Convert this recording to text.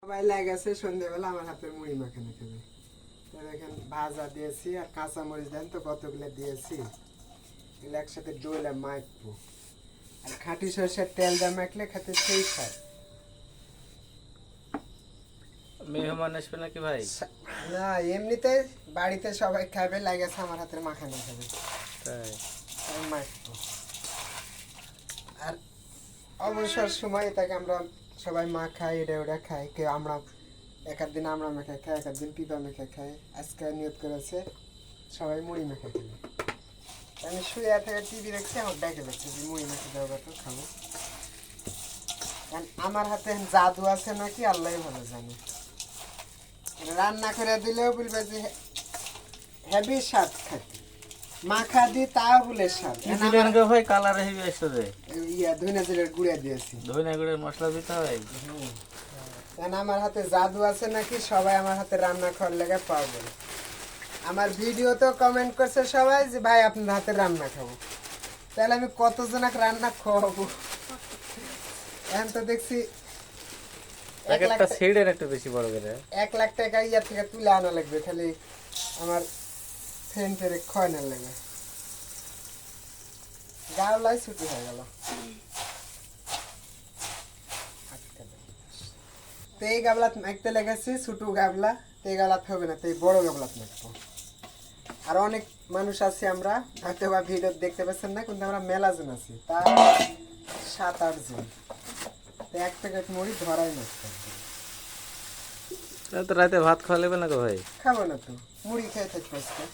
সবাই লাগেছে সন্ধ্যেবেলা আমার হাতের মুড়ি মাখানো খাবে। তো দেখেন ভাজা দিয়েছি আর কাঁচা মরিচ দেন তো কতগুলো দিয়েছি, এগুলো একসাথে ডোলে মাখবো। আর খাঁটি সরষের তেল দিয়ে মাখলে খেতে সেই খায়। মেহমান আসবে নাকি ভাই? না, এমনিতে বাড়িতে সবাই খাবে, লাগেছে আমার হাতের মাখানো খাবে, তাই আমি মাখবো। আর অবসর সময় এটাকে আমরা সবাই মা খাই, এটা ওটা খাই। কেউ আমরা এক দিন আমরা মেখে খাই, এক দিন পিপা মেখে খাই। আজকে নিয়ত করেছে সবাই মুড়ি মেখে খাবে। আমি শুয়ে থেকে টিভি দেখছি, আমার ডেকে দেখছি যে মুড়ি মেখে দেওয়া তো খাবো। কারণ আমার হাতে জাদু আছে নাকি আল্লাহ ভালো জানে। রান্না করে দিলেও বলবে যে হেভি স্বাদ খাইতে, মাখা দি তাও বলে স্বাদ। কি দিলেন গো ভাই? কালার হেভি আসছে যে। ইয়া ধনে জিরের গুঁড়া দিয়েছি, ধনিয়া গুঁড়ের মশলা দিতে হয়। কারণ আমার হাতে জাদু আছে নাকি সবাই আমার হাতে রান্না খাওয়ার লেগে পাগল। আমার ভিডিওতেও কমেন্ট করছে সবাই যে ভাই আপনার হাতে রান্না খাবো। তাহলে আমি কতজনক রান্না খাওয়াবো? এখন তো দেখছি প্যাকেটটা ছেড়ে একটু বেশি বড় করে। 1 লাখ টাকা ইয়া থেকে তুলে আনা লাগবে খালি আমার ফ্রেন্ডের খাওয়ানোর লেগে। গাওলাই ছুটি হয়ে গেল। তো এই গাবলাত মাখতে লেগেছি, ছোট গাবলা। তো এই গাবলাত হবে না, তো এই বড় গাবলাত মাখবো। আর অনেক মানুষ আছে, আমরা হয়তো বা ভিডিও দেখতে পাচ্ছেন না, কিন্তু আমরা মেলা জন আছি, তা 7-8 জন। তো 1 প্যাকেট মুড়ি ধরাই মাখতে হবে। তো রাতে ভাত খাওয়া লাগবে না গো ভাই? খাবো না তো, মুড়ি খেয়ে থাকবো আজকে।